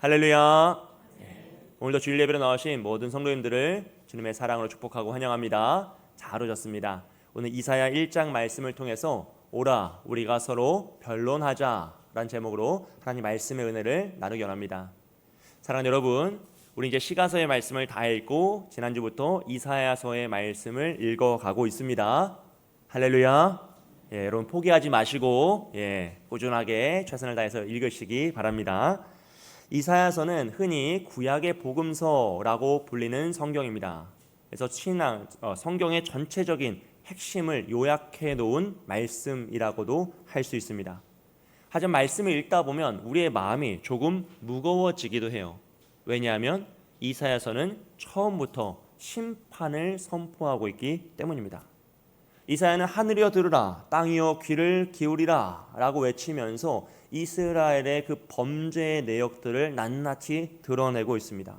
할렐루야. 오늘도 주일 예배로 나오신 모든 성도님들을 주님의 사랑으로 축복하고 환영합니다. 잘 오셨습니다. 오늘 이사야 1장 말씀을 통해서 오라 우리가 서로 변론하자 라는 제목으로 하나님 말씀의 은혜를 나누기 원합니다. 사랑하는 여러분, 우리 이제 시가서의 말씀을 다 읽고 지난주부터 이사야서의 말씀을 읽어가고 있습니다. 할렐루야. 여러분 포기하지 마시고 꾸준하게 최선을 다해서 읽으시기 바랍니다. 이사야서는 흔히 구약의 복음서라고 불리는 성경입니다. 그래서 성경의 전체적인 핵심을 요약해 놓은 말씀이라고도 할 수 있습니다. 하지만 말씀을 읽다 보면 우리의 마음이 조금 무거워지기도 해요. 왜냐하면 이사야서는 처음부터 심판을 선포하고 있기 때문입니다. 이사야는 하늘이여 들으라, 땅이여 귀를 기울이라 라고 외치면서 이스라엘의 그 범죄의 내역들을 낱낱이 드러내고 있습니다.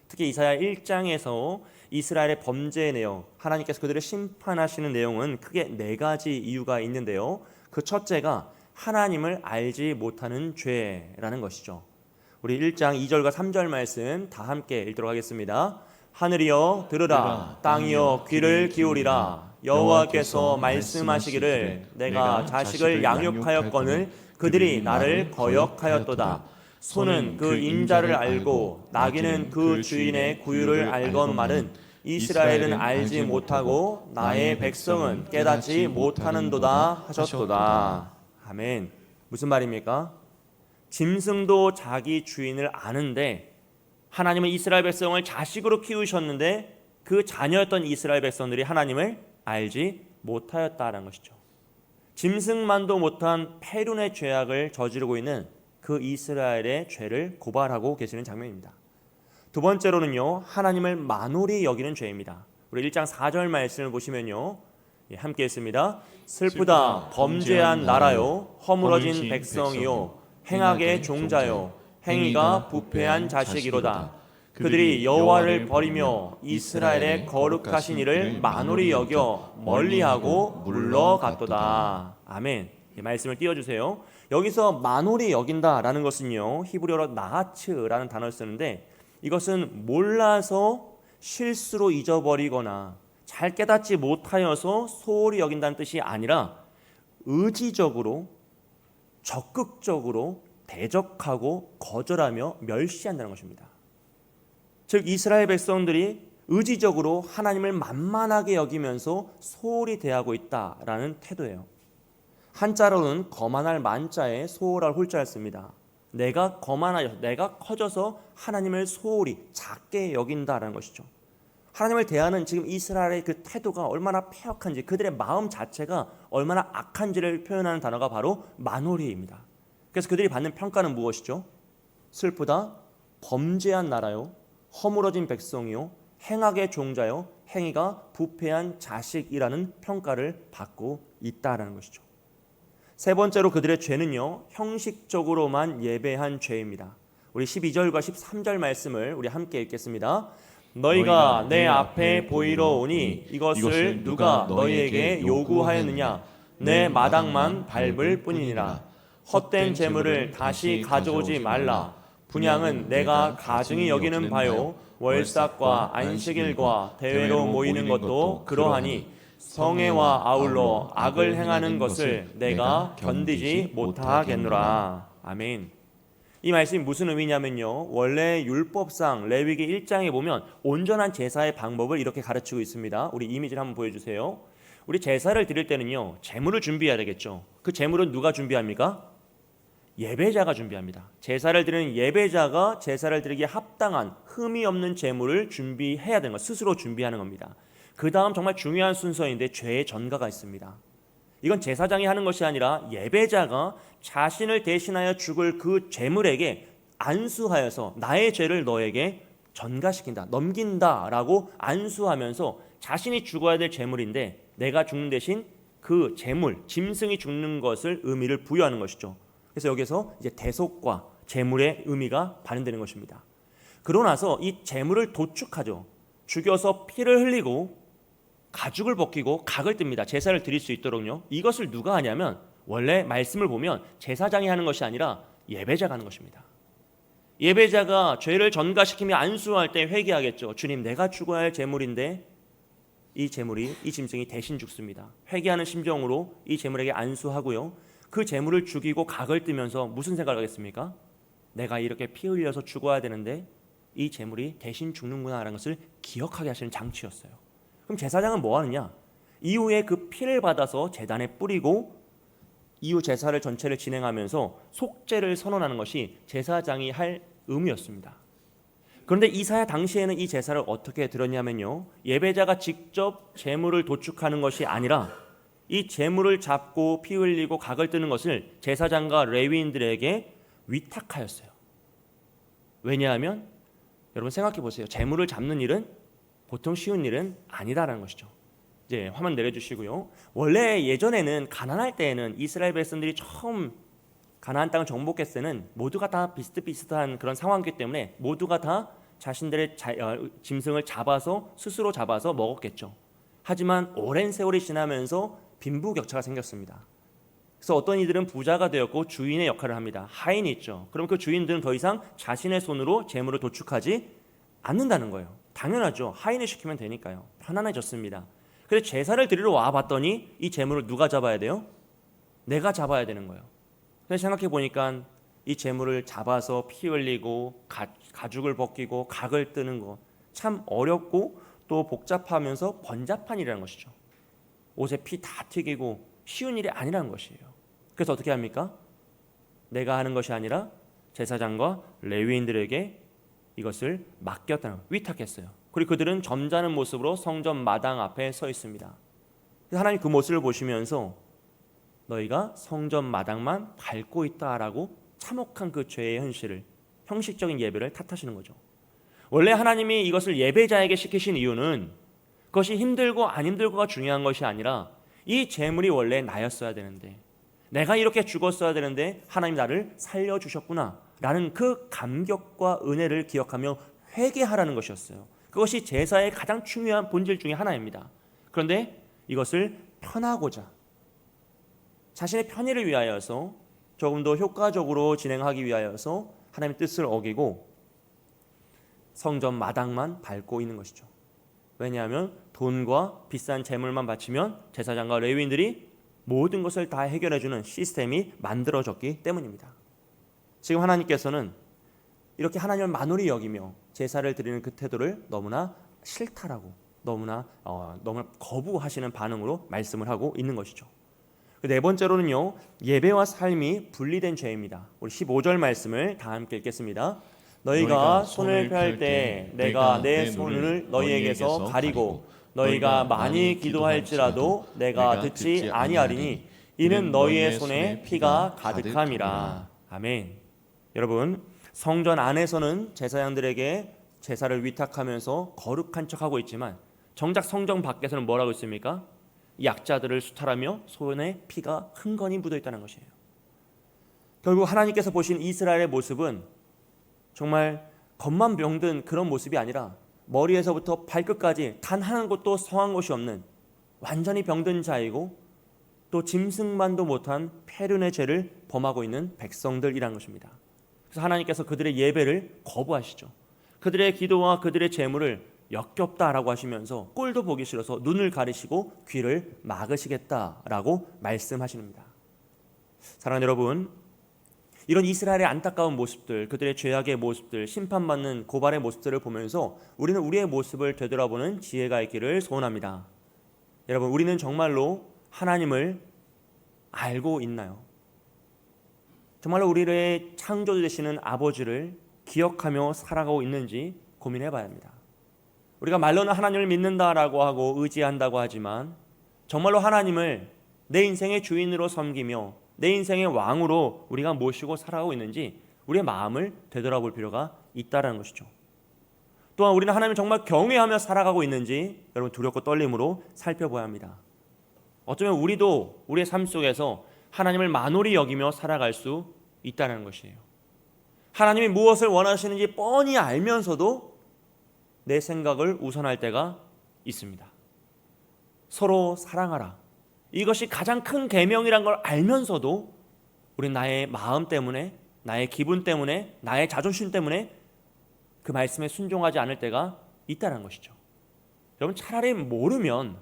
특히 이사야 1장에서 이스라엘의 범죄의 내용, 하나님께서 그들을 심판하시는 내용은 크게 4가지 이유가 있는데요. 그 첫째가 하나님을 알지 못하는 죄라는 것이죠. 우리 1장 2절과 3절 말씀 다 함께 읽도록 하겠습니다. 하늘이여 들으라, 땅이여 귀를 기울이라. 여호와께서 말씀하시기를 내가 자식을 양육하였거늘 그들이 나를 거역하였도다. 소는 그 인자를 알고 나귀는 그 주인의 구유를 알건 말은 이스라엘은 알지 못하고 나의 백성은 깨닫지 못하는도다 하셨도다. 아멘. 무슨 말입니까? 짐승도 자기 주인을 아는데 하나님은 이스라엘 백성을 자식으로 키우셨는데 그 자녀였던 이스라엘 백성들이 하나님을 알지 못하였다는 것이죠. 짐승만도 못한 페륜의 죄악을 저지르고 있는 그 이스라엘의 죄를 고발하고 계시는 장면입니다. 두 번째로는요, 하나님을 만홀히 여기는 죄입니다. 우리 1장 4절 말씀을 보시면요, 함께 했습니다. 슬프다 범죄한 나라요, 허물어진 백성이요, 행악의 종자요, 행위가 부패한 자식이로다. 그들이 여호와를 버리며 이스라엘의 거룩하신 이를 만홀히 여겨 멀리하고 물러갔도다. 아멘. 이 말씀을 띄워주세요. 여기서 만홀히 여긴다라는 것은요, 히브리어로 나하츠라는 단어를 쓰는데 이것은 몰라서 실수로 잊어버리거나 잘 깨닫지 못하여서 소홀히 여긴다는 뜻이 아니라 의지적으로 적극적으로 대적하고 거절하며 멸시한다는 것입니다. 즉 이스라엘 백성들이 의지적으로 하나님을 만만하게 여기면서 소홀히 대하고 있다라는 태도예요. 한자로는 거만할 만자에 소홀할 홀자를 씁니다. 내가 거만하여 내가 커져서 하나님을 소홀히 작게 여긴다라는 것이죠. 하나님을 대하는 지금 이스라엘의 그 태도가 얼마나 패역한지, 그들의 마음 자체가 얼마나 악한지를 표현하는 단어가 바로 만홀히입니다. 그래서 그들이 받는 평가는 무엇이죠? 슬프다 범죄한 나라요, 허물어진 백성이요, 행악의 종자요, 행위가 부패한 자식이라는 평가를 받고 있다라는 것이죠. 세 번째로 그들의 죄는요, 형식적으로만 예배한 죄입니다. 우리 12절과 13절 말씀을 우리 함께 읽겠습니다. 너희가 내 앞에 보이러 오니 이것을 누가 너희에게 요구하였느냐? 내 마당만 밟을 뿐이니라. 헛된 재물을 다시 가져오지 말라. 분향은 내가 가증히 여기는 바요, 월삭과 안식일과 대회로 모이는 것도 그러하니 성회와 아울러 악을 행하는 것을 내가 견디지 못하겠노라. 아멘. 이 말씀이 무슨 의미냐면요, 원래 율법상 레위기 1장에 보면 온전한 제사의 방법을 이렇게 가르치고 있습니다. 우리 이미지를 한번 보여주세요. 우리 제사를 드릴 때는요, 제물을 준비해야 되겠죠. 그 제물은 누가 준비합니까? 예배자가 준비합니다. 제사를 드리는 예배자가 제사를 드리기에 합당한 흠이 없는 제물을 준비해야 되는 것, 스스로 준비하는 겁니다. 그 다음 정말 중요한 순서인데 죄의 전가가 있습니다. 이건 제사장이 하는 것이 아니라 예배자가 자신을 대신하여 죽을 그 제물에게 안수하여서 나의 죄를 너에게 전가시킨다, 넘긴다라고 안수하면서 자신이 죽어야 될 제물인데 내가 죽는 대신 그 제물, 짐승이 죽는 것을 의미를 부여하는 것이죠. 그래서 여기서 이제 대속과 제물의 의미가 발현되는 것입니다. 그러고 나서 이 제물을 도축하죠. 죽여서 피를 흘리고 가죽을 벗기고 각을 뜹니다. 제사를 드릴 수 있도록요. 이것을 누가 하냐면 원래 말씀을 보면 제사장이 하는 것이 아니라 예배자가 하는 것입니다. 예배자가 죄를 전가시키며 안수할 때 회개하겠죠. 주님, 내가 죽어야 할 제물인데 이 짐승이 대신 죽습니다. 회개하는 심정으로 이 제물에게 안수하고요. 그 제물을 죽이고 각을 뜨면서 무슨 생각을 하겠습니까? 내가 이렇게 피 흘려서 죽어야 되는데 이 제물이 대신 죽는구나라는 것을 기억하게 하시는 장치였어요. 그럼 제사장은 뭐 하느냐? 이후에 그 피를 받아서 제단에 뿌리고 이후 제사를 전체를 진행하면서 속죄를 선언하는 것이 제사장이 할 의무였습니다. 그런데 이사야 당시에는 이 제사를 어떻게 드렸냐면요, 예배자가 직접 제물을 도축하는 것이 아니라 이 제물을 잡고 피 흘리고 각을 뜨는 것을 제사장과 레위인들에게 위탁하였어요. 왜냐하면 여러분 생각해 보세요. 제물을 잡는 일은 보통 쉬운 일은 아니다라는 것이죠. 이제 화면 내려주시고요. 원래 예전에는 가난할 때에는 이스라엘 백성들이 처음 가나안 땅을 정복했을 때는 모두가 다 비슷비슷한 그런 상황이기 때문에 모두가 다 자신들의 짐승을 스스로 잡아서 먹었겠죠. 하지만 오랜 세월이 지나면서 빈부격차가 생겼습니다. 그래서 어떤 이들은 부자가 되었고 주인의 역할을 합니다. 하인이 있죠. 그럼 그 주인들은 더 이상 자신의 손으로 재물을 도축하지 않는다는 거예요. 당연하죠. 하인을 시키면 되니까요. 편안해졌습니다. 그래서 제사를 드리러 와봤더니 이 재물을 누가 잡아야 돼요? 내가 잡아야 되는 거예요. 그래서 생각해 보니까 이 재물을 잡아서 피 흘리고 가죽을 벗기고 각을 뜨는 거 참 어렵고 또 복잡하면서 번잡한 일이라는 것이죠. 옷에 피 다 튀기고 쉬운 일이 아니라는 것이에요. 그래서 어떻게 합니까? 내가 하는 것이 아니라 제사장과 레위인들에게 이것을 맡겼다는, 위탁했어요. 그리고 그들은 점잖은 모습으로 성전 마당 앞에 서 있습니다. 하나님 그 모습을 보시면서 너희가 성전 마당만 밟고 있다라고 참혹한 그 죄의 현실을, 형식적인 예배를 탓하시는 거죠. 원래 하나님이 이것을 예배자에게 시키신 이유는 그것이 힘들고 안 힘들고가 중요한 것이 아니라 이 재물이 원래 나였어야 되는데, 내가 이렇게 죽었어야 되는데 하나님 나를 살려주셨구나 라는 그 감격과 은혜를 기억하며 회개하라는 것이었어요. 그것이 제사의 가장 중요한 본질 중에 하나입니다. 그런데 이것을 편하고자, 자신의 편의를 위하여서 조금 더 효과적으로 진행하기 위하여서 하나님의 뜻을 어기고 성전 마당만 밟고 있는 것이죠. 왜냐하면 돈과 비싼 재물만 바치면 제사장과 레위인들이 모든 것을 다 해결해주는 시스템이 만들어졌기 때문입니다. 지금 하나님께서는 이렇게 하나님을 만홀히 여기며 제사를 드리는 그 태도를 너무나 싫다라고, 너무나 거부하시는 반응으로 말씀을 하고 있는 것이죠. 네 번째로는요, 예배와 삶이 분리된 죄입니다. 우리 15절 말씀을 다 함께 읽겠습니다. 너희가 손을 펼 때 내가 내 손을 너희에게서 가리고 너희가 많이 기도할지라도 내가 듣지 아니하리니 이는 너희의 손에 피가 가득함이라. 아멘. 여러분, 성전 안에서는 제사장들에게 제사를 위탁하면서 거룩한 척하고 있지만 정작 성전 밖에서는 뭐라고 있습니까? 약자들을 수탈하며 손에 피가 흥건히 묻어 있다는 것이에요. 결국 하나님께서 보신 이스라엘의 모습은 정말 겉만 병든 그런 모습이 아니라 머리에서부터 발끝까지 단 한 곳도 성한 곳이 없는 완전히 병든 자이고 또 짐승만도 못한 폐륜의 죄를 범하고 있는 백성들이라는 것입니다. 그래서 하나님께서 그들의 예배를 거부하시죠. 그들의 기도와 그들의 제물을 역겹다라고 하시면서 꼴도 보기 싫어서 눈을 가리시고 귀를 막으시겠다라고 말씀하십니다. 사랑하는 여러분, 이런 이스라엘의 안타까운 모습들, 그들의 죄악의 모습들, 심판받는 고발의 모습들을 보면서 우리는 우리의 모습을 되돌아보는 지혜가 있기를 소원합니다. 여러분, 우리는 정말로 하나님을 알고 있나요? 정말로 우리의 창조 되시는 아버지를 기억하며 살아가고 있는지 고민해 봐야 합니다. 우리가 말로는 하나님을 믿는다라고 하고 의지한다고 하지만 정말로 하나님을 내 인생의 주인으로 섬기며 내 인생의 왕으로 우리가 모시고 살아가고 있는지 우리의 마음을 되돌아볼 필요가 있다는 것이죠. 또한 우리는 하나님을 정말 경외하며 살아가고 있는지 여러분 두렵고 떨림으로 살펴봐야 합니다. 어쩌면 우리도 우리의 삶 속에서 하나님을 만홀히 여기며 살아갈 수 있다는 것이에요. 하나님이 무엇을 원하시는지 뻔히 알면서도 내 생각을 우선할 때가 있습니다. 서로 사랑하라. 이것이 가장 큰 계명이란 걸 알면서도 우리 나의 마음 때문에 나의 기분 때문에, 나의 자존심 때문에 그 말씀에 순종하지 않을 때가 있다는 것이죠. 여러분, 차라리 모르면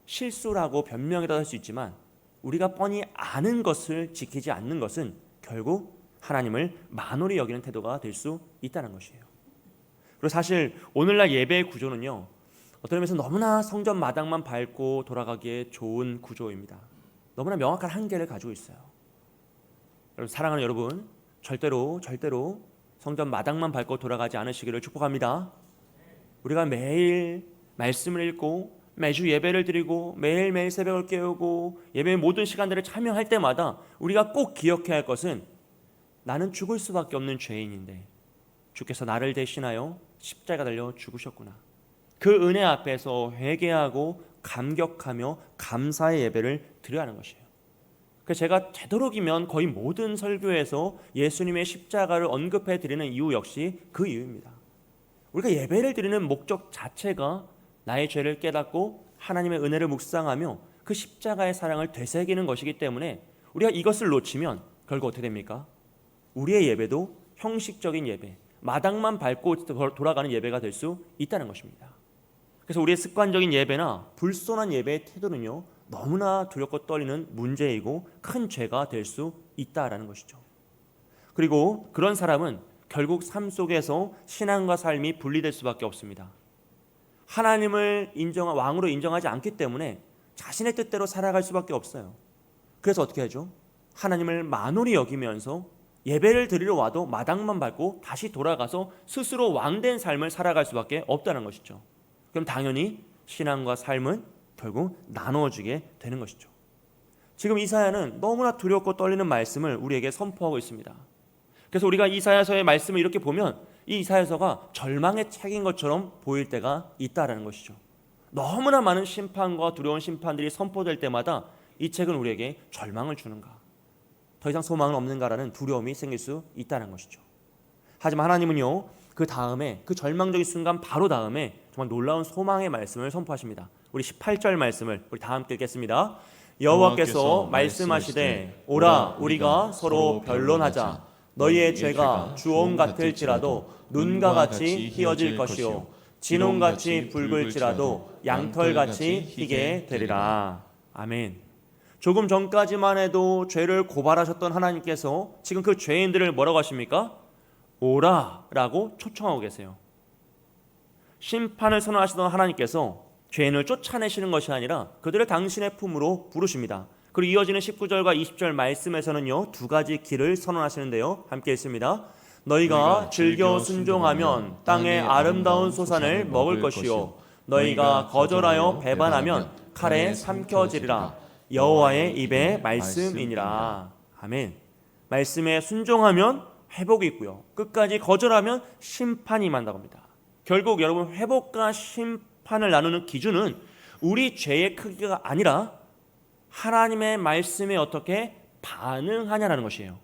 실수라고 변명이라도 할 수 있지만 우리가 뻔히 아는 것을 지키지 않는 것은 결국 하나님을 만홀히 여기는 태도가 될 수 있다는 것이에요. 그리고 사실 오늘날 예배의 구조는요, 어떤 의미에서 너무나 성전 마당만 밟고 돌아가기에 좋은 구조입니다. 너무나 명확한 한계를 가지고 있어요. 여러분, 사랑하는 여러분, 절대로 성전 마당만 밟고 돌아가지 않으시기를 축복합니다. 우리가 매일 말씀을 읽고 매주 예배를 드리고 매일매일 새벽을 깨우고 예배의 모든 시간들을 참여할 때마다 우리가 꼭 기억해야 할 것은 나는 죽을 수밖에 없는 죄인인데 주께서 나를 대신하여 십자가 달려 죽으셨구나. 그 은혜 앞에서 회개하고 감격하며 감사의 예배를 드려야 하는 것이에요. 그래서 제가 되도록이면 거의 모든 설교에서 예수님의 십자가를 언급해 드리는 이유 역시 그 이유입니다. 우리가 예배를 드리는 목적 자체가 나의 죄를 깨닫고 하나님의 은혜를 묵상하며 그 십자가의 사랑을 되새기는 것이기 때문에 우리가 이것을 놓치면 결국 어떻게 됩니까? 우리의 예배도 형식적인 예배, 마당만 밟고 돌아가는 예배가 될 수 있다는 것입니다. 그래서 우리의 습관적인 예배나 불손한 예배의 태도는요, 너무나 두렵고 떨리는 문제이고 큰 죄가 될 수 있다라는 것이죠. 그리고 그런 사람은 결국 삶 속에서 신앙과 삶이 분리될 수밖에 없습니다. 하나님을 왕으로 인정하지 않기 때문에 자신의 뜻대로 살아갈 수밖에 없어요. 그래서 어떻게 하죠? 하나님을 만홀히 여기면서 예배를 드리러 와도 마당만 밟고 다시 돌아가서 스스로 왕된 삶을 살아갈 수밖에 없다는 것이죠. 그럼 당연히 신앙과 삶은 결국 나누어지게 되는 것이죠. 지금 이사야는 너무나 두렵고 떨리는 말씀을 우리에게 선포하고 있습니다. 그래서 우리가 이사야서의 말씀을 이렇게 보면 이 이사야서가 절망의 책인 것처럼 보일 때가 있다라는 것이죠. 너무나 많은 심판과 두려운 심판들이 선포될 때마다 이 책은 우리에게 절망을 주는가, 더 이상 소망은 없는가라는 두려움이 생길 수 있다는 것이죠. 하지만 하나님은요, 그 다음에, 그 절망적인 순간 바로 다음에 정말 놀라운 소망의 말씀을 선포하십니다. 우리 18절 말씀을 우리 다 함께 읽겠습니다. 여호와께서 말씀하시되 오라 우리가 서로 변론하자. 너희의 죄가 주홍 같을지라도 눈과 같이 희어질 것이요 진홍같이 붉을지라도 양털같이 희게 되리라. 아멘. 조금 전까지만 해도 죄를 고발하셨던 하나님께서 지금 그 죄인들을 뭐라고 하십니까? 오라라고 초청하고 계세요. 심판을 선언하시던 하나님께서 죄인을 쫓아내시는 것이 아니라 그들을 당신의 품으로 부르십니다. 그리고 이어지는 19절과 20절 말씀에서는요, 두 가지 길을 선언하시는데요, 함께 읽습니다. 너희가 즐겨 순종하면 땅의 아름다운 소산을 먹을 것이요 너희가 거절하여 배반하면 칼에 삼켜지리라. 여호와의 입의 말씀이니라. 아멘. 말씀에 순종하면 회복이 있고요, 끝까지 거절하면 심판이 임한다고 합니다. 결국 여러분, 회복과 심판을 나누는 기준은 우리 죄의 크기가 아니라 하나님의 말씀에 어떻게 반응하냐라는 것이에요.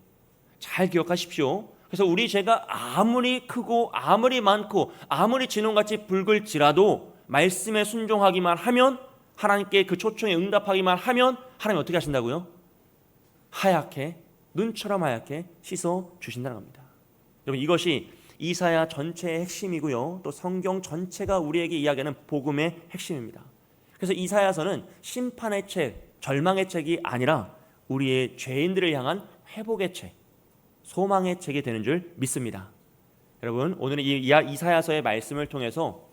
잘 기억하십시오. 그래서 우리 죄가 아무리 크고 아무리 많고 아무리 진홍같이 붉을지라도 말씀에 순종하기만 하면, 하나님께 그 초청에 응답하기만 하면 하나님이 어떻게 하신다고요? 하얗게, 눈처럼 하얗게 씻어 주신다는 겁니다. 여러분, 이것이 이사야 전체의 핵심이고요, 또 성경 전체가 우리에게 이야기하는 복음의 핵심입니다. 그래서 이사야서는 심판의 책, 절망의 책이 아니라 우리의 죄인들을 향한 회복의 책, 소망의 책이 되는 줄 믿습니다. 여러분, 오늘은 이 이사야서의 말씀을 통해서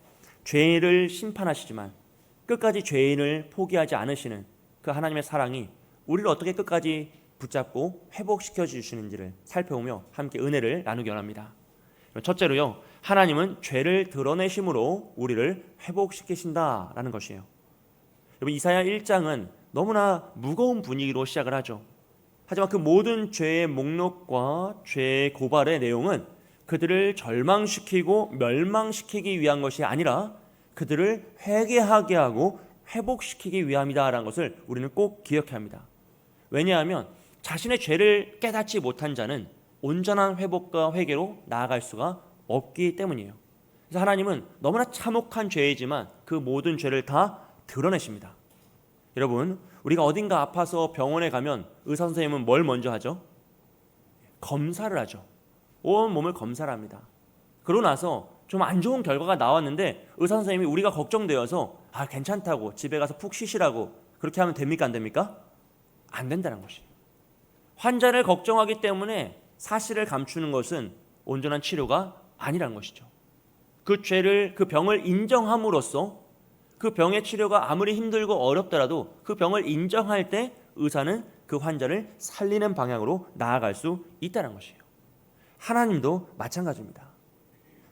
죄인을 심판하시지만 끝까지 죄인을 포기하지 않으시는 그 하나님의 사랑이 우리를 어떻게 끝까지 붙잡고 회복시켜 주시는지를 살펴보며 함께 은혜를 나누기 원합니다. 첫째로요, 하나님은 죄를 드러내심으로 우리를 회복시키신다라는 것이에요. 여러분, 이사야 1장은 너무나 무거운 분위기로 시작을 하죠. 하지만 그 모든 죄의 목록과 죄의 고발의 내용은 그들을 절망시키고 멸망시키기 위한 것이 아니라 그들을 회개하게 하고 회복시키기 위함이다라는 것을 우리는 꼭 기억해야 합니다. 왜냐하면 자신의 죄를 깨닫지 못한 자는 온전한 회복과 회개로 나아갈 수가 없기 때문이에요. 그래서 하나님은 너무나 참혹한 죄이지만 그 모든 죄를 다 드러내십니다. 여러분, 우리가 어딘가 아파서 병원에 가면 의사 선생님은 뭘 먼저 하죠? 검사를 하죠. 온 몸을 검사를 합니다. 그러고 나서 좀 안 좋은 결과가 나왔는데 의사 선생님이 우리가 걱정되어서 괜찮다고 집에 가서 푹 쉬시라고 그렇게 하면 됩니까? 안 됩니까? 안 된다는 것이에요. 환자를 걱정하기 때문에 사실을 감추는 것은 온전한 치료가 아니라는 것이죠. 그 죄를, 그 병을 인정함으로써 그 병의 치료가 아무리 힘들고 어렵더라도 그 병을 인정할 때 의사는 그 환자를 살리는 방향으로 나아갈 수 있다는 것이에요. 하나님도 마찬가지입니다.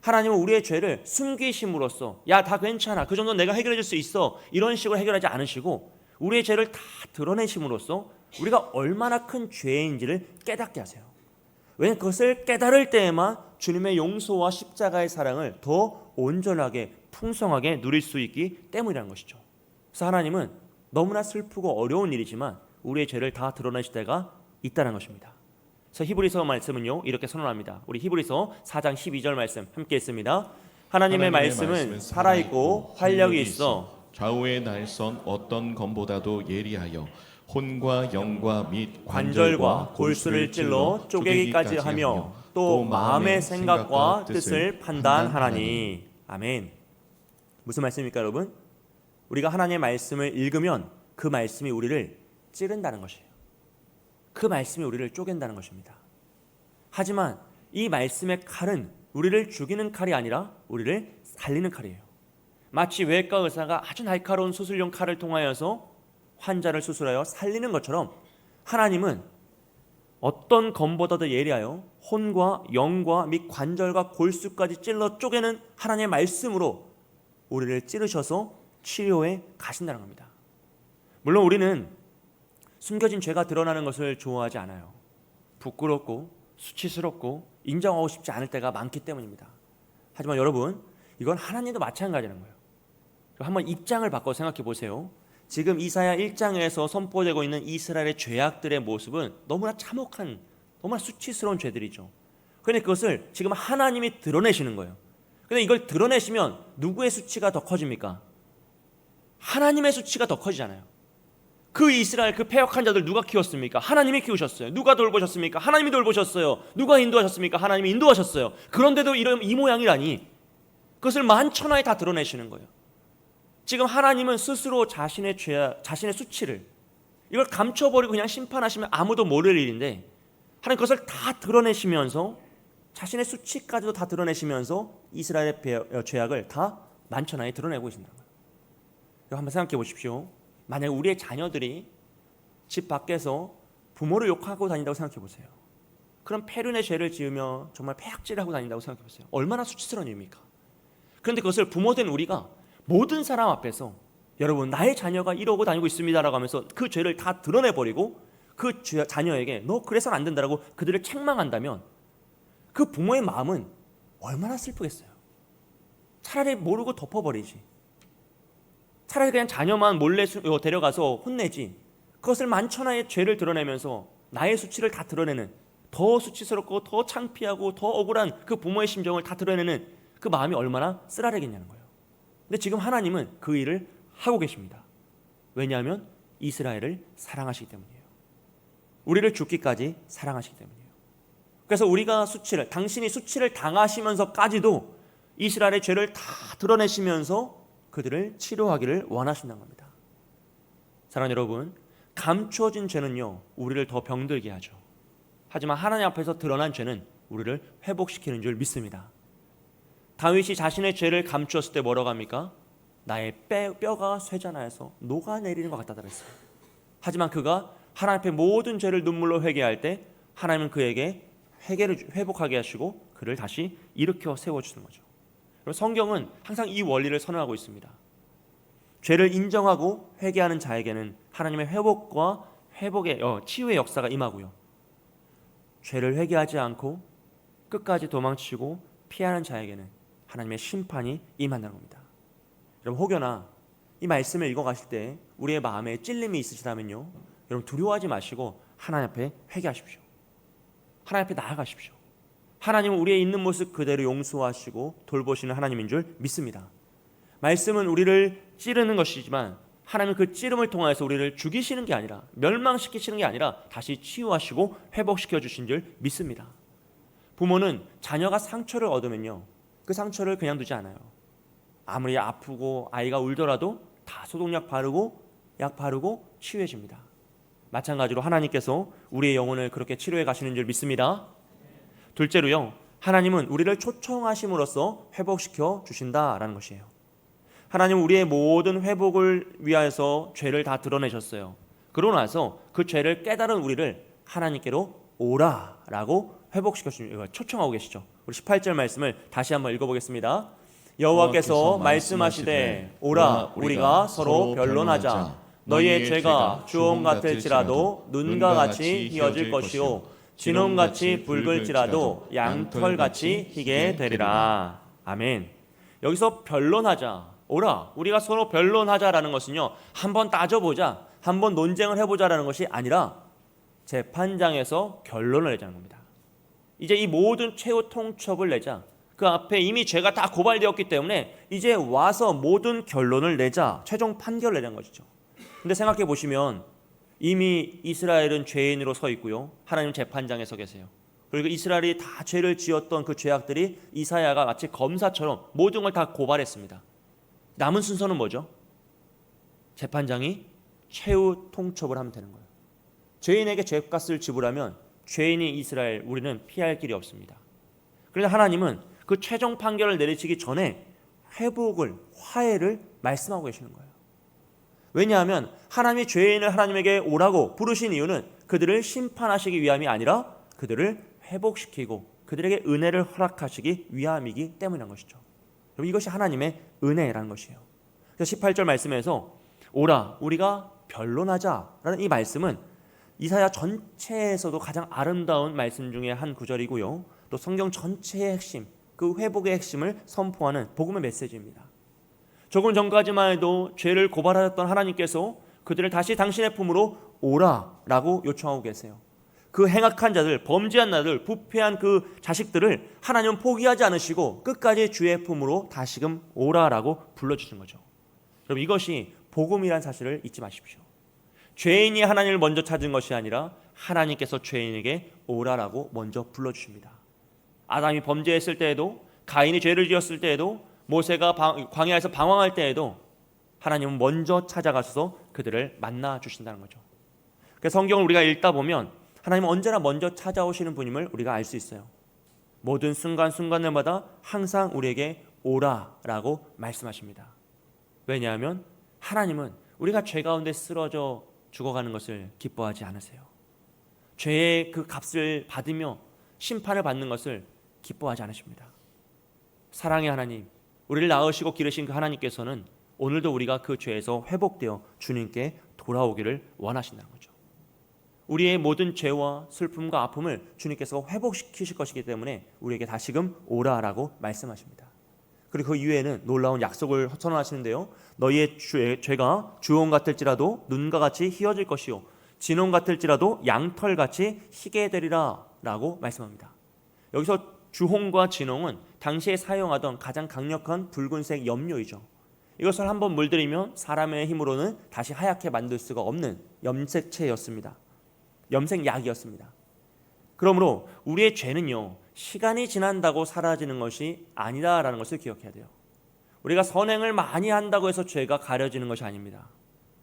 하나님은 우리의 죄를 숨기심으로써 다 괜찮아, 그 정도는 내가 해결해 줄 수 있어, 이런 식으로 해결하지 않으시고 우리의 죄를 다 드러내심으로써 우리가 얼마나 큰 죄인지를 깨닫게 하세요. 왜냐하면 그것을 깨달을 때에만 주님의 용서와 십자가의 사랑을 더 온전하게 풍성하게 누릴 수 있기 때문이라는 것이죠. 그래서 하나님은 너무나 슬프고 어려운 일이지만 우리의 죄를 다 드러내실 때가 있다는 것입니다. 그래서 히브리서 말씀은요 이렇게 선언합니다. 우리 히브리서 4장 12절 말씀 함께 읽습니다. 하나님의 말씀은 살아있고 활력이 있어 좌우의 날선 어떤 검보다도 예리하여 혼과 영과 및 관절과 골수를 찔러 쪼개기까지 하며 또 마음의 생각과 뜻을 판단하나니. 아멘. 무슨 말씀입니까, 여러분? 우리가 하나님의 말씀을 읽으면 그 말씀이 우리를 찌른다는 것이에요. 그 말씀이 우리를 쪼갠다는 것입니다. 하지만 이 말씀의 칼은 우리를 죽이는 칼이 아니라 우리를 살리는 칼이에요. 마치 외과 의사가 아주 날카로운 수술용 칼을 통하여서 환자를 수술하여 살리는 것처럼 하나님은 어떤 검보다도 예리하여 혼과 영과 및 관절과 골수까지 찔러 쪼개는 하나님의 말씀으로 우리를 찌르셔서 치료해 가신다는 겁니다. 물론 우리는 숨겨진 죄가 드러나는 것을 좋아하지 않아요. 부끄럽고 수치스럽고 인정하고 싶지 않을 때가 많기 때문입니다. 하지만 여러분, 이건 하나님도 마찬가지라는 거예요. 한번 입장을 바꿔 생각해 보세요. 지금 이사야 1장에서 선포되고 있는 이스라엘의 죄악들의 모습은 너무나 참혹한, 너무나 수치스러운 죄들이죠. 그런데 그것을 지금 하나님이 드러내시는 거예요. 그런데 이걸 드러내시면 누구의 수치가 더 커집니까? 하나님의 수치가 더 커지잖아요. 그 이스라엘, 그 패역한 자들 누가 키웠습니까? 하나님이 키우셨어요. 누가 돌보셨습니까? 하나님이 돌보셨어요. 누가 인도하셨습니까? 하나님이 인도하셨어요. 그런데도 이 모양이라니, 그것을 만천하에 다 드러내시는 거예요. 지금 하나님은 스스로 자신의 수치를 이걸 감춰버리고 그냥 심판하시면 아무도 모를 일인데, 하나님 그것을 다 드러내시면서 자신의 수치까지도 다 드러내시면서 이스라엘의 죄악을 다 만천하에 드러내고 계신다는 거예요. 한번 생각해 보십시오. 만약 우리의 자녀들이 집 밖에서 부모를 욕하고 다닌다고 생각해 보세요. 그럼 폐륜의 죄를 지으며 정말 폐악질을 하고 다닌다고 생각해 보세요. 얼마나 수치스러운 일입니까? 그런데 그것을 부모된 우리가 모든 사람 앞에서 여러분, 나의 자녀가 이러고 다니고 있습니다라고 하면서 그 죄를 다 드러내버리고 그 자녀에게 너 그래서는 안 된다라고 그들을 책망한다면 그 부모의 마음은 얼마나 슬프겠어요. 차라리 모르고 덮어버리지. 차라리 그냥 자녀만 몰래 데려가서 혼내지. 그것을 만천하의 죄를 드러내면서 나의 수치를 다 드러내는, 더 수치스럽고 더 창피하고 더 억울한 그 부모의 심정을 다 드러내는 그 마음이 얼마나 쓰라리겠냐는 거예요. 근데 지금 하나님은 그 일을 하고 계십니다. 왜냐하면 이스라엘을 사랑하시기 때문이에요. 우리를 죽기까지 사랑하시기 때문이에요. 그래서 우리가 당신이 수치를 당하시면서까지도 이스라엘의 죄를 다 드러내시면서 그들을 치료하기를 원하신다는 겁니다. 사랑하는 여러분, 감추어진 죄는요 우리를 더 병들게 하죠. 하지만 하나님 앞에서 드러난 죄는 우리를 회복시키는 줄 믿습니다. 다윗이 자신의 죄를 감추었을 때 뭐라고 합니까? 나의 뼈가 쇠잔하여서 녹아내리는 것 같다고 했어요. 하지만 그가 하나님 앞에 모든 죄를 눈물로 회개할 때 하나님은 그에게 회복하게 하시고 그를 다시 일으켜 세워주는 거죠. 성경은 항상 이 원리를 선언하고 있습니다. 죄를 인정하고 회개하는 자에게는 하나님의 회복과 치유의 역사가 임하고요, 죄를 회개하지 않고 끝까지 도망치고 피하는 자에게는 하나님의 심판이 임한다는 겁니다. 여러분, 혹여나 이 말씀을 읽어가실 때 우리의 마음에 찔림이 있으시다면요, 여러분 두려워하지 마시고 하나님 앞에 회개하십시오. 하나님 앞에 나아가십시오. 하나님은 우리의 있는 모습 그대로 용서하시고 돌보시는 하나님인 줄 믿습니다. 말씀은 우리를 찌르는 것이지만 하나님은 그 찌름을 통해서 우리를 죽이시는 게 아니라, 멸망시키시는 게 아니라 다시 치유하시고 회복시켜 주신 줄 믿습니다. 부모는 자녀가 상처를 얻으면요, 그 상처를 그냥 두지 않아요. 아무리 아프고 아이가 울더라도 다 소독약 바르고 약 바르고 치유해줍니다. 마찬가지로 하나님께서 우리의 영혼을 그렇게 치료해 가시는 줄 믿습니다. 둘째로요, 하나님은 우리를 초청하심으로써 회복시켜 주신다라는 것이에요. 하나님은 우리의 모든 회복을 위하여서 죄를 다 드러내셨어요. 그러고 나서 그 죄를 깨달은 우리를 하나님께로 오라라고 회복시켜 주시고 초청하고 계시죠. 우리 18절 말씀을 다시 한번 읽어보겠습니다. 여호와께서 말씀하시되 오라 우리가 서로 변론하자. 너희의 죄가 주홍 같을지라도 눈과 같이 희어질 것이요 진홍같이 붉을지라도 양털같이 희게 되리라. 아멘. 여기서 변론하자, 오라 우리가 서로 변론하자라는 것은요, 한번 따져보자, 한번 논쟁을 해보자라는 것이 아니라 재판장에서 결론을 내자는 겁니다. 이제 이 모든 최후 통첩을 내자. 그 앞에 이미 죄가 다 고발되었기 때문에 이제 와서 모든 결론을 내자, 최종 판결을 내자는 것이죠. 근데 생각해 보시면 이미 이스라엘은 죄인으로 서 있고요, 하나님 재판장에 서 계세요. 그리고 이스라엘이 다 죄를 지었던 그 죄악들이 이사야가 마치 검사처럼 모든 걸 다 고발했습니다. 남은 순서는 뭐죠? 재판장이 최후 통첩을 하면 되는 거예요. 죄인에게 죄값을 지불하면 죄인이 이스라엘, 우리는 피할 길이 없습니다. 그런데 하나님은 그 최종 판결을 내리시기 전에 회복을, 화해를 말씀하고 계시는 거예요. 왜냐하면 하나님이 죄인을 하나님에게 오라고 부르신 이유는 그들을 심판하시기 위함이 아니라 그들을 회복시키고 그들에게 은혜를 허락하시기 위함이기 때문인 것이죠. 그럼 이것이 하나님의 은혜라는 것이에요. 그래서 18절 말씀에서 오라 우리가 변론하자라는 이 말씀은 이사야 전체에서도 가장 아름다운 말씀 중에 한 구절이고요, 또 성경 전체의 핵심, 그 회복의 핵심을 선포하는 복음의 메시지입니다. 조금 전까지만 해도 죄를 고발하셨던 하나님께서 그들을 다시 당신의 품으로 오라라고 요청하고 계세요. 그 행악한 자들, 범죄한 자들, 부패한 그 자식들을 하나님은 포기하지 않으시고 끝까지 주의 품으로 다시금 오라라고 불러주신 거죠. 그럼 이것이 복음이란 사실을 잊지 마십시오. 죄인이 하나님을 먼저 찾은 것이 아니라 하나님께서 죄인에게 오라라고 먼저 불러주십니다. 아담이 범죄했을 때에도, 가인이 죄를 지었을 때에도, 모세가 광야에서 방황할 때에도 하나님은 먼저 찾아가셔서 그들을 만나 주신다는 거죠. 그래서 성경을 우리가 읽다 보면 하나님은 언제나 먼저 찾아오시는 분임을 우리가 알 수 있어요. 모든 순간순간마다 항상 우리에게 오라라고 말씀하십니다. 왜냐하면 하나님은 우리가 죄 가운데 쓰러져 죽어가는 것을 기뻐하지 않으세요. 죄의 그 값을 받으며 심판을 받는 것을 기뻐하지 않으십니다. 사랑의 하나님, 우리를 낳으시고 기르신 그 하나님께서는 오늘도 우리가 그 죄에서 회복되어 주님께 돌아오기를 원하신다는 거죠. 우리의 모든 죄와 슬픔과 아픔을 주님께서 회복시키실 것이기 때문에 우리에게 다시금 오라라고 말씀하십니다. 그리고 그 이후에는 놀라운 약속을 선언하시는데요, 너희의 죄가 주홍 같을지라도 눈과 같이 희어질 것이요 진홍 같을지라도 양털같이 희게 되리라 라고 말씀합니다. 여기서 주홍과 진홍은 당시에 사용하던 가장 강력한 붉은색 염료이죠. 이것을 한번 물들이면 사람의 힘으로는 다시 하얗게 만들 수가 없는 염색체였습니다. 염색약이었습니다. 그러므로 우리의 죄는요, 시간이 지난다고 사라지는 것이 아니다라는 것을 기억해야 돼요. 우리가 선행을 많이 한다고 해서 죄가 가려지는 것이 아닙니다.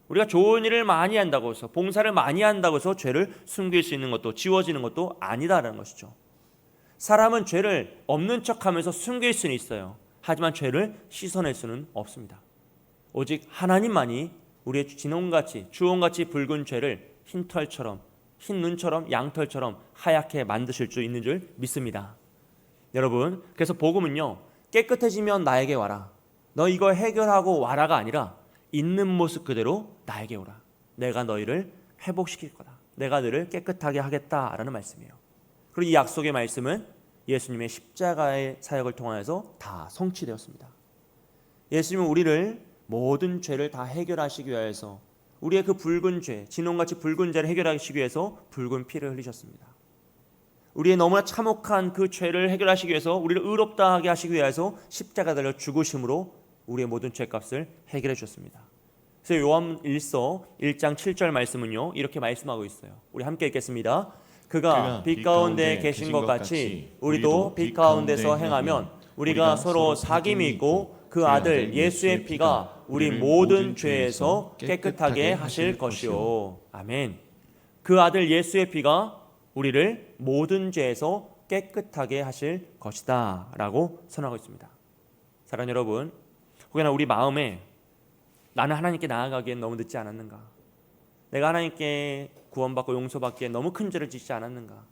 우리가 좋은 일을 많이 한다고 해서, 봉사를 많이 한다고 해서 죄를 숨길 수 있는 것도, 지워지는 것도 아니다라는 것이죠. 사람은 죄를 없는 척하면서 숨길 수는 있어요. 하지만 죄를 씻어낼 수는 없습니다. 오직 하나님만이 우리의 진홍같이, 주홍같이 붉은 죄를 흰 털처럼, 흰 눈처럼, 양털처럼 하얗게 만드실 수 있는 줄 믿습니다. 여러분, 그래서 복음은요, 깨끗해지면 나에게 와라, 너 이거 해결하고 와라가 아니라 있는 모습 그대로 나에게 오라, 내가 너희를 회복시킬 거다, 내가 너를 깨끗하게 하겠다라는 말씀이에요. 그리고 이 약속의 말씀은 예수님의 십자가의 사역을 통하여서 다 성취되었습니다. 예수님은 우리를 모든 죄를 다 해결하시기 위해서, 우리의 그 붉은 죄, 진홍같이 붉은 죄를 해결하시기 위해서 붉은 피를 흘리셨습니다. 우리의 너무나 참혹한 그 죄를 해결하시기 위해서, 우리를 의롭다 하게 하시기 위해서 십자가 달려 죽으심으로 우리의 모든 죄값을 해결해 주셨습니다. 그래서 요한 1서 1장 7절 말씀은요, 이렇게 말씀하고 있어요. 우리 함께 읽겠습니다. 그가 빛 가운데 계신 것 같이 우리도 빛 가운데서 행하면 우리가 서로 사귐이 있고 그 아들 예수의 피가 우리 모든 죄에서 깨끗하게 하실 것이요. 아멘. 그 아들 예수의 피가 우리를 모든 죄에서 깨끗하게 하실 것이다 라고 선언하고 있습니다. 사랑하는 여러분, 혹여나 우리 마음에 나는 하나님께 나아가기엔 너무 늦지 않았는가, 내가 하나님께 구원받고 용서받기에 너무 큰 죄를 짓지 않았는가,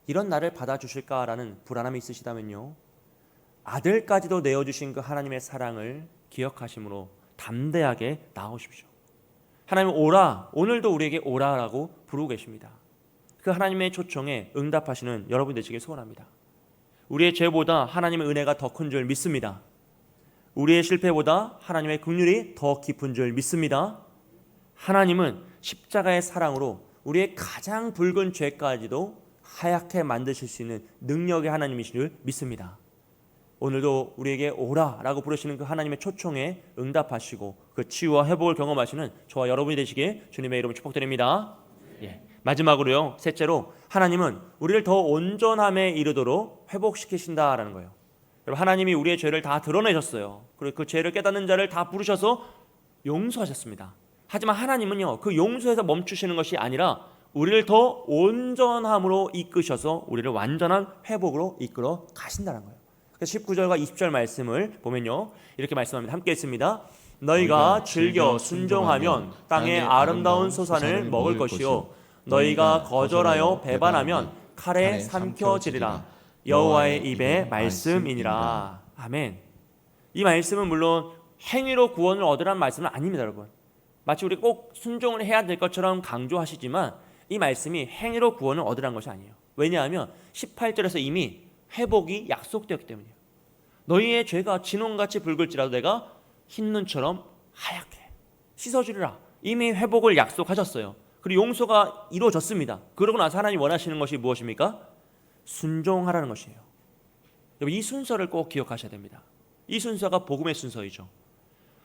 이런 나를 받아주실까라는 불안함이 있으시다면요, 아들까지도 내어주신 그 하나님의 사랑을 기억하심으로 담대하게 나아오십시오. 하나님 오라, 오늘도 우리에게 오라라고 부르고 계십니다. 그 하나님의 초청에 응답하시는 여러분 되시길 소원합니다. 우리의 죄보다 하나님의 은혜가 더 큰 줄 믿습니다. 우리의 실패보다 하나님의 긍휼이 더 깊은 줄 믿습니다. 하나님은 십자가의 사랑으로 우리의 가장 붉은 죄까지도 하얗게 만드실 수 있는 능력의 하나님이신 줄 믿습니다. 오늘도 우리에게 오라라고 부르시는 그 하나님의 초청에 응답하시고 그 치유와 회복을 경험하시는 저와 여러분이 되시길 주님의 이름으로 축복드립니다. 마지막으로요, 셋째로 하나님은 우리를 더 온전함에 이르도록 회복시키신다라는 거예요. 여러분, 하나님이 우리의 죄를 다 드러내셨어요. 그리고 그 죄를 깨닫는 자를 다 부르셔서 용서하셨습니다. 하지만 하나님은요, 그 용서에서 멈추시는 것이 아니라 우리를 더 온전함으로 이끄셔서 우리를 완전한 회복으로 이끌어 가신다는 거예요. 그래서 19절과 20절 말씀을 보면요, 이렇게 말씀합니다. 함께 읽습니다. 너희가 즐겨 순종하면 땅의 아름다운 소산을 먹을 것이요 너희가 거절하여 배반하면 칼에 삼켜지리라. 여호와의 입의 말씀이니라. 아멘. 이 말씀은 물론 행위로 구원을 얻으라는 말씀은 아닙니다, 여러분. 마치 우리 꼭 순종을 해야 될 것처럼 강조하시지만 이 말씀이 행위로 구원을 얻으라는 것이 아니에요. 왜냐하면 18절에서 이미 회복이 약속되었기 때문이에요. 너희의 죄가 진홍같이 붉을지라도 내가 흰눈처럼 하얗게 씻어주리라. 이미 회복을 약속하셨어요. 그리고 용서가 이루어졌습니다. 그러고 나서 하나님 원하시는 것이 무엇입니까? 순종하라는 것이에요. 여러분, 이 순서를 꼭 기억하셔야 됩니다. 이 순서가 복음의 순서이죠.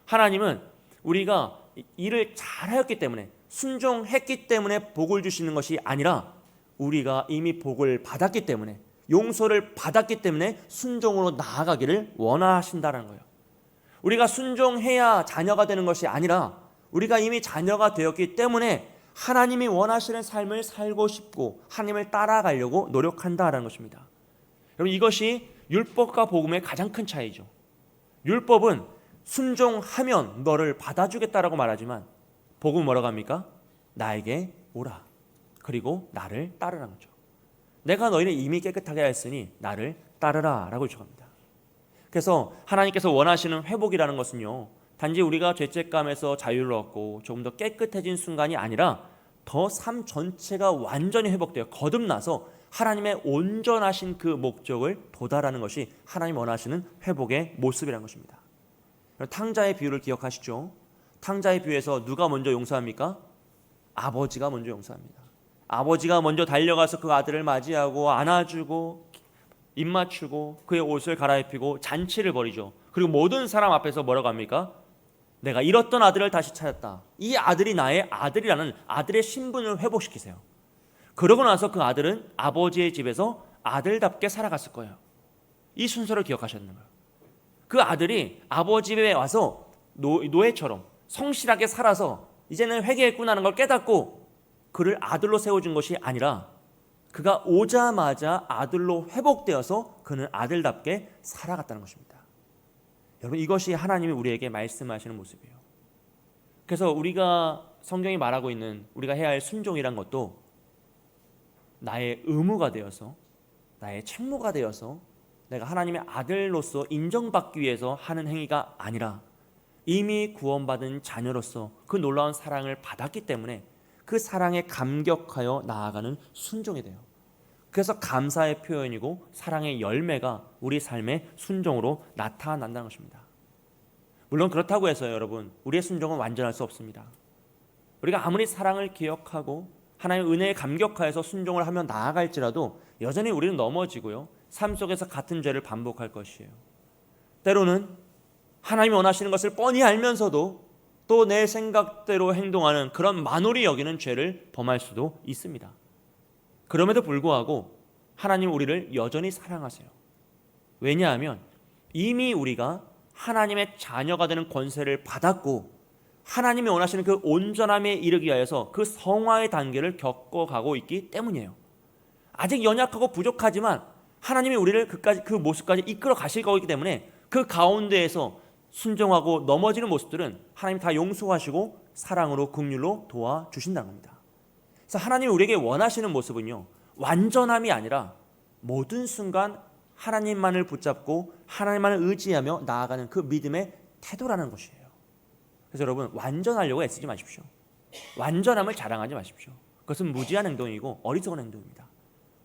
하나님은 우리가 일을 잘하였기 때문에, 순종했기 때문에 복을 주시는 것이 아니라 우리가 이미 복을 받았기 때문에, 용서를 받았기 때문에 순종으로 나아가기를 원하신다는 거예요. 우리가 순종해야 자녀가 되는 것이 아니라 우리가 이미 자녀가 되었기 때문에 하나님이 원하시는 삶을 살고 싶고 하나님을 따라가려고 노력한다라는 것입니다. 여러분, 이것이 율법과 복음의 가장 큰 차이죠. 율법은 순종하면 너를 받아주겠다라고 말하지만 복음은 뭐라고 합니까? 나에게 오라. 그리고 나를 따르라는 거죠. 내가 너희를 이미 깨끗하게 하였으니 나를 따르라 라고 요청합니다. 그래서 하나님께서 원하시는 회복이라는 것은요, 단지 우리가 죄책감에서 자유를 얻고 조금 더 깨끗해진 순간이 아니라 더 삶 전체가 완전히 회복되어 거듭나서 하나님의 온전하신 그 목적을 도달하는 것이 하나님 원하시는 회복의 모습이라는 것입니다. 탕자의 비유를 기억하시죠? 탕자의 비유에서 누가 먼저 용서합니까? 아버지가 먼저 용서합니다. 아버지가 먼저 달려가서 그 아들을 맞이하고 안아주고 입 맞추고 그의 옷을 갈아입히고 잔치를 벌이죠. 그리고 모든 사람 앞에서 뭐라고 합니까? 내가 잃었던 아들을 다시 찾았다. 이 아들이 나의 아들이라는 아들의 신분을 회복시키세요. 그러고 나서 그 아들은 아버지의 집에서 아들답게 살아갔을 거예요. 이 순서를 기억하셔야 되는 거예요. 그 아들이 아버지 집에 와서 노예처럼 성실하게 살아서 이제는 회개했구나는 걸 깨닫고 그를 아들로 세워준 것이 아니라 그가 오자마자 아들로 회복되어서 그는 아들답게 살아갔다는 것입니다. 여러분, 이것이 하나님이 우리에게 말씀하시는 모습이에요. 그래서 우리가 성경이 말하고 있는 우리가 해야 할 순종이란 것도 나의 의무가 되어서 나의 책무가 되어서 내가 하나님의 아들로서 인정받기 위해서 하는 행위가 아니라 이미 구원받은 자녀로서 그 놀라운 사랑을 받았기 때문에 그 사랑에 감격하여 나아가는 순종이 돼요. 그래서 감사의 표현이고 사랑의 열매가 우리 삶의 순종으로 나타난다는 것입니다. 물론 그렇다고 해서 여러분, 우리의 순종은 완전할 수 없습니다. 우리가 아무리 사랑을 기억하고 하나님의 은혜에 감격하여서 순종을 하며 나아갈지라도 여전히 우리는 넘어지고요, 삶 속에서 같은 죄를 반복할 것이에요. 때로는 하나님이 원하시는 것을 뻔히 알면서도 또 내 생각대로 행동하는 그런 만홀히 여기는 죄를 범할 수도 있습니다. 그럼에도 불구하고 하나님 우리를 여전히 사랑하세요. 왜냐하면 이미 우리가 하나님의 자녀가 되는 권세를 받았고 하나님이 원하시는 그 온전함에 이르기 위하여서 그 성화의 단계를 겪어가고 있기 때문이에요. 아직 연약하고 부족하지만 하나님이 우리를 그 모습까지 이끌어 가실 거기 때문에 그 가운데에서 순종하고 넘어지는 모습들은 하나님이 다 용서하시고 사랑으로 긍휼로 도와주신다는 겁니다. 그래서 하나님이 우리에게 원하시는 모습은요, 완전함이 아니라 모든 순간 하나님만을 붙잡고 하나님만을 의지하며 나아가는 그 믿음의 태도라는 것이에요. 그래서 여러분, 완전하려고 애쓰지 마십시오. 완전함을 자랑하지 마십시오. 그것은 무지한 행동이고 어리석은 행동입니다.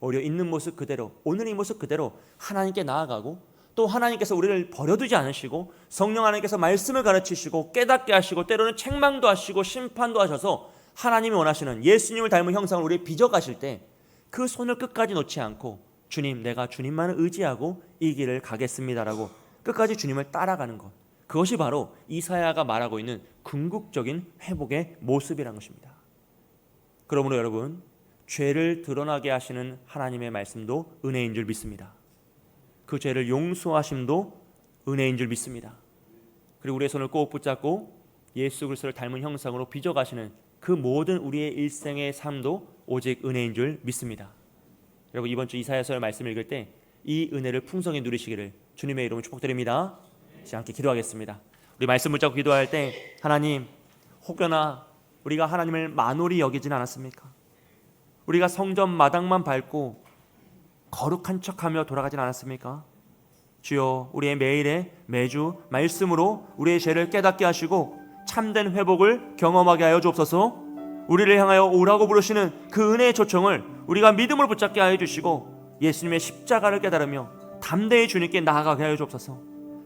오히려 있는 모습 그대로, 오늘 이 모습 그대로 하나님께 나아가고, 또 하나님께서 우리를 버려두지 않으시고 성령 하나님께서 말씀을 가르치시고 깨닫게 하시고 때로는 책망도 하시고 심판도 하셔서 하나님이 원하시는 예수님을 닮은 형상을 우리에 빚어가실 때 그 손을 끝까지 놓지 않고 주님, 내가 주님만을 의지하고 이 길을 가겠습니다라고 끝까지 주님을 따라가는 것, 그것이 바로 이사야가 말하고 있는 궁극적인 회복의 모습이라는 것입니다. 그러므로 여러분, 죄를 드러나게 하시는 하나님의 말씀도 은혜인 줄 믿습니다. 그 죄를 용서하심도 은혜인 줄 믿습니다. 그리고 우리의 손을 꼭 붙잡고 예수 그리스도를 닮은 형상으로 빚어가시는 그 모든 우리의 일생의 삶도 오직 은혜인 줄 믿습니다. 여러분, 이번 주 이사야서의 말씀 읽을 때 이 은혜를 풍성히 누리시기를 주님의 이름으로 축복드립니다. 이제 함께 기도하겠습니다. 우리 말씀 붙잡고 기도할 때, 하나님, 혹여나 우리가 하나님을 만홀히 여기진 않았습니까? 우리가 성전 마당만 밟고 거룩한 척하며 돌아가진 않았습니까? 주여, 우리의 매일에 매주 말씀으로 우리의 죄를 깨닫게 하시고 참된 회복을 경험하게 하여 주옵소서. 우리를 향하여 오라고 부르시는 그 은혜의 초청을 우리가 믿음으로 붙잡게 하여 주시고 예수님의 십자가를 깨달으며 담대히 주님께 나아가게 하여 주옵소서.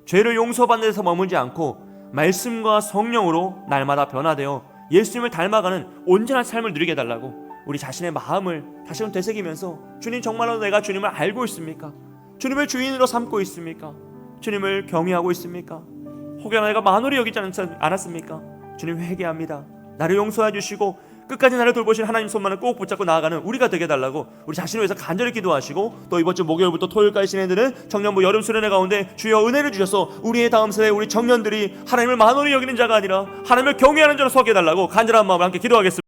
죄를 용서받는 데서 머물지 않고 말씀과 성령으로 날마다 변화되어 예수님을 닮아가는 온전한 삶을 누리게 해달라고 우리 자신의 마음을 다시금 되새기면서, 주님, 정말로 내가 주님을 알고 있습니까? 주님을 주인으로 삼고 있습니까? 주님을 경외하고 있습니까? 혹여나 내가 만홀히 여기지 않았습니까? 주님, 회개합니다. 나를 용서해 주시고 끝까지 나를 돌보신 하나님 손만을 꼭 붙잡고 나아가는 우리가 되게 해달라고 우리 자신을 위해서 간절히 기도하시고, 또 이번 주 목요일부터 토요일까지 지내드는 청년부 여름 수련회 가운데 주여 은혜를 주셔서 우리의 다음 세대 우리 청년들이 하나님을 만홀히 여기는 자가 아니라 하나님을 경외하는 자로 서게 해달라고 간절한 마음으로 함께 기도하겠습니다.